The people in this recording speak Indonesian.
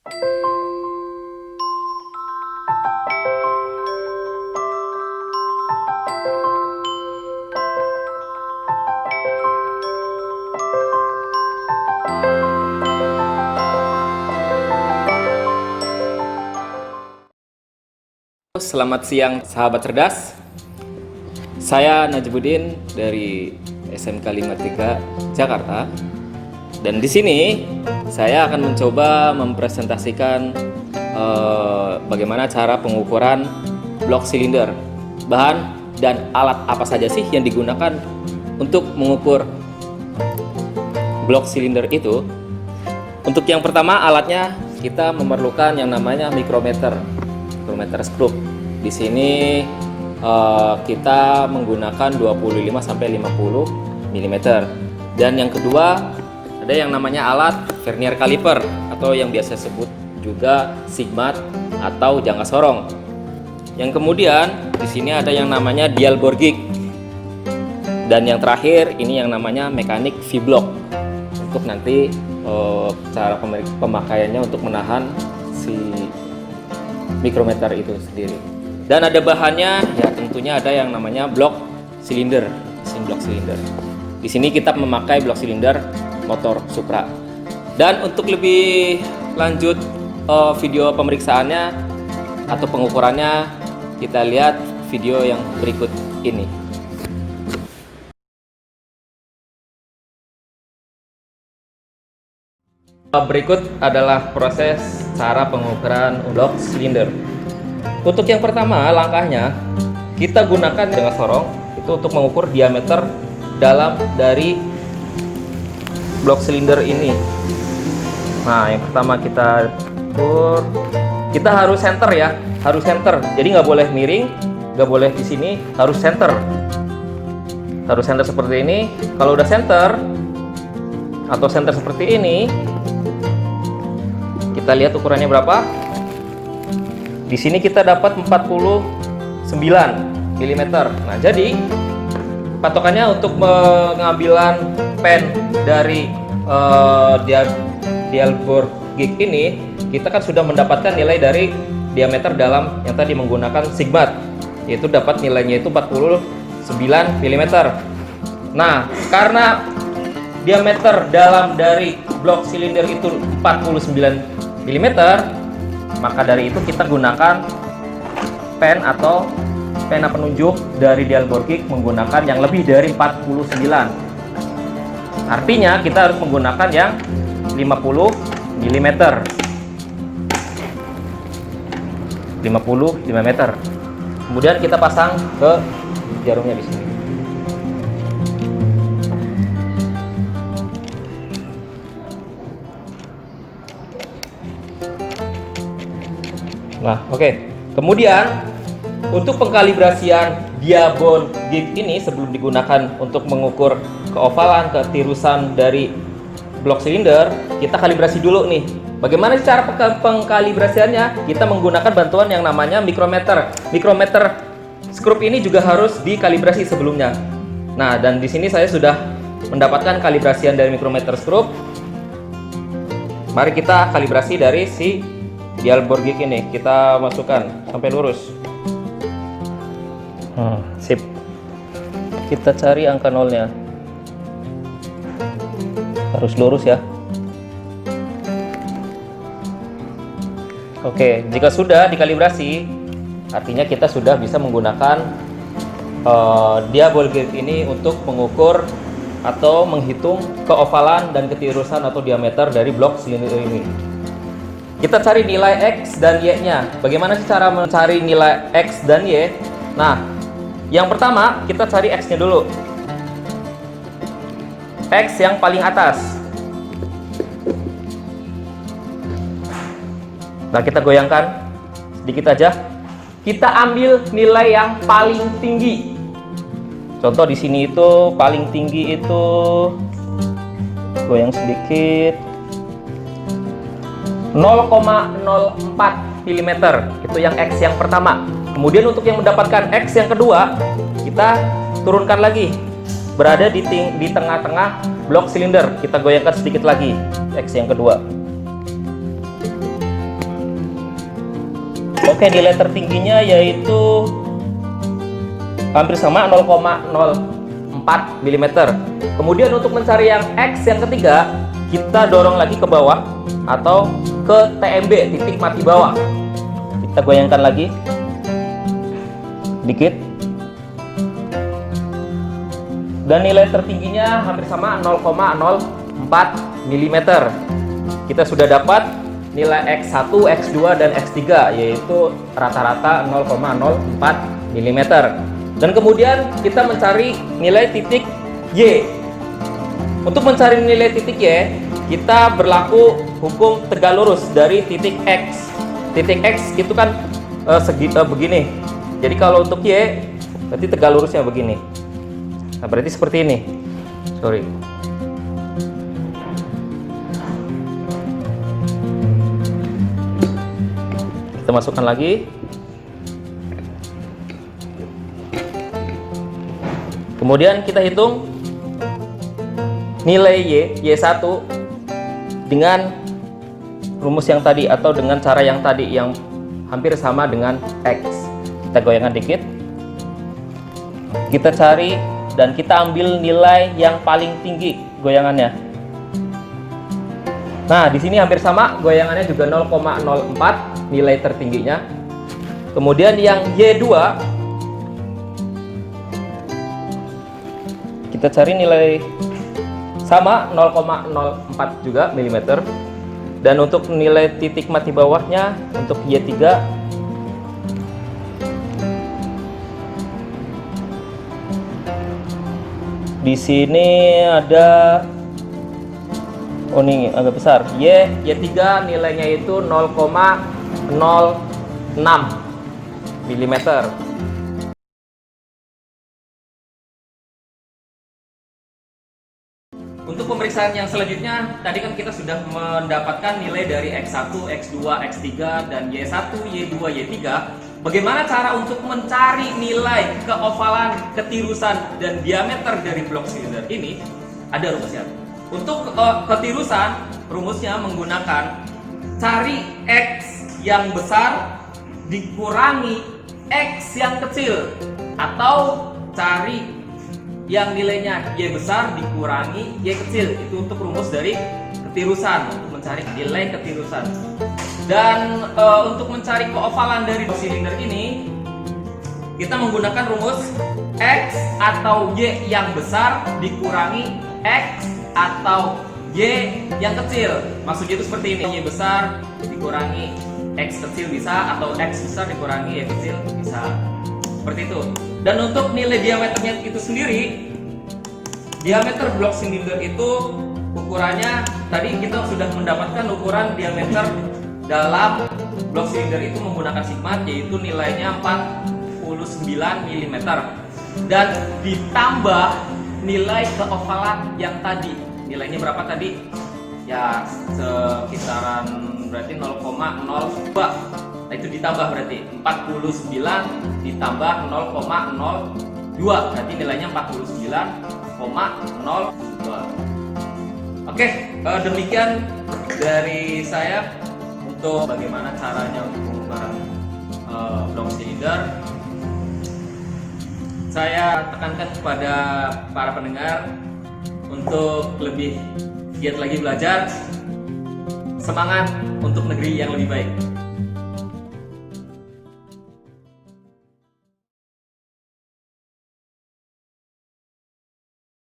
Selamat siang sahabat cerdas. Saya Najibudin dari SMK 53 Jakarta. Dan di sini saya akan mencoba mempresentasikan bagaimana cara pengukuran blok silinder, bahan dan alat apa saja sih yang digunakan untuk mengukur blok silinder itu. Untuk yang pertama, alatnya kita memerlukan yang namanya mikrometer skrup. Di sini kita menggunakan 25 sampai 50 mm. Dan yang kedua, ada yang namanya alat vernier caliper atau yang biasa sebut juga sigmat atau jangka sorong. Yang kemudian di sini ada yang namanya dial bore gauge. Dan yang terakhir ini yang namanya mekanik V-block. Untuk nanti cara pemakaiannya untuk menahan si mikrometer itu sendiri. Dan ada bahannya, ya tentunya ada yang namanya blok silinder, blok silinder. Di sini kita memakai blok silinder motor Supra. Dan untuk lebih lanjut video pemeriksaannya atau pengukurannya, kita lihat video yang berikut ini. Berikut adalah proses cara pengukuran blok silinder. Untuk yang pertama, langkahnya kita gunakan jangka sorong itu untuk mengukur diameter dalam dari blok silinder ini. Nah, yang pertama kita ukur, kita harus center ya, harus center. Jadi nggak boleh miring, nggak boleh di sini, harus center. Harus center seperti ini. Kalau udah center atau center seperti ini, kita lihat ukurannya berapa. Di sini kita dapat 49 mm. Nah, jadi patokannya untuk pengambilan pen dari dial bore gauge ini, kita kan sudah mendapatkan nilai dari diameter dalam yang tadi menggunakan sigmat, yaitu dapat nilainya itu 49 mm. Nah, karena diameter dalam dari blok silinder itu 49 mm, maka dari itu kita gunakan pen atau pena penunjuk dari dial bore gauge menggunakan yang lebih dari 49. Artinya kita harus menggunakan yang 50 mm. 55 mm. Kemudian kita pasang ke jarumnya di sini. Nah, oke. Kemudian untuk pengkalibrasian dial bore gauge ini sebelum digunakan untuk mengukur keovalan, ketirusan dari blok silinder, kita kalibrasi dulu nih. Bagaimana cara pengkalibrasiannya? Kita menggunakan bantuan yang namanya mikrometer. Mikrometer skrup ini juga harus dikalibrasi sebelumnya. Nah, dan di sini saya sudah mendapatkan kalibrasian dari mikrometer skrup. Mari kita kalibrasi dari si dial bore gauge ini, kita masukkan sampai lurus. Sip. Kita cari angka nolnya. Harus lurus ya. Oke, jika sudah dikalibrasi, artinya kita sudah bisa menggunakan dial bore gauge ini untuk mengukur atau menghitung keovalan dan ketirusan atau diameter dari blok silinder ini. Kita cari nilai X dan Y-nya. Bagaimana sih cara mencari nilai X dan Y? Nah, yang pertama kita cari X-nya dulu. X yang paling atas. Nah, kita goyangkan sedikit aja. Kita ambil nilai yang paling tinggi. Contoh di sini itu paling tinggi itu, goyang sedikit, 0,04 mm. Itu yang X yang pertama. Kemudian untuk yang mendapatkan X yang kedua, kita turunkan lagi, berada di tengah-tengah blok silinder. Kita goyangkan sedikit lagi X yang kedua. Oke, nilai tertingginya yaitu hampir sama 0,04 mm. Kemudian untuk mencari yang X yang ketiga, kita dorong lagi ke bawah atau ke TMB, titik mati bawah. Kita goyangkan lagi dikit. Dan nilai tertingginya hampir sama 0,04 mm. Kita sudah dapat nilai X1, X2, dan X3, yaitu rata-rata 0,04 mm. Dan kemudian kita mencari nilai titik Y. Untuk mencari nilai titik Y, kita berlaku hukum tegak lurus dari titik X. Titik X itu kan begini. Jadi kalau untuk Y, berarti tegak lurusnya begini. Nah, berarti seperti ini. Sorry. Kita masukkan lagi. Kemudian kita hitung nilai Y1 dengan rumus yang tadi atau dengan cara yang tadi yang hampir sama dengan X. Kita goyangkan dikit. Kita cari dan kita ambil nilai yang paling tinggi goyangannya. Nah, di sini hampir sama, goyangannya juga 0,04 nilai tertingginya. Kemudian yang Y2 kita cari nilai sama 0,04 juga mm. Dan untuk nilai titik mati bawahnya untuk Y3 di sini ada, oh ini agak besar, Y3 nilainya itu 0,06 mm. Untuk pemeriksaan yang selanjutnya, tadi kan kita sudah mendapatkan nilai dari X1, X2, X3, dan Y1, Y2, Y3. Bagaimana cara untuk mencari nilai keovalan, ketirusan, dan diameter dari blok silinder ini? Ada rumusnya. Untuk ketirusan, rumusnya menggunakan cari X yang besar dikurangi X yang kecil, atau cari yang nilainya Y besar dikurangi Y kecil. Itu untuk rumus dari ketirusan, untuk mencari nilai ketirusan. Dan untuk mencari keovalan dari silinder ini, kita menggunakan rumus X atau Y yang besar dikurangi X atau Y yang kecil. Maksudnya itu seperti ini, Y besar dikurangi X kecil bisa, atau X besar dikurangi Y kecil bisa. Seperti itu. Dan untuk nilai diameternya itu sendiri, diameter blok silinder itu ukurannya, tadi kita sudah mendapatkan ukuran diameter dalam blok silinder itu menggunakan sigma, yaitu nilainya 49 mm. Dan ditambah nilai keovalan yang tadi. Nilainya berapa tadi? Ya sekitaran berarti 0,02. Nah, itu ditambah berarti 49 ditambah 0,02, berarti nilainya 49,02. Oke, demikian dari saya untuk bagaimana caranya untuk mengukur blok silinder. Saya tekankan kepada para pendengar untuk lebih giat lagi belajar, semangat untuk negeri yang lebih baik.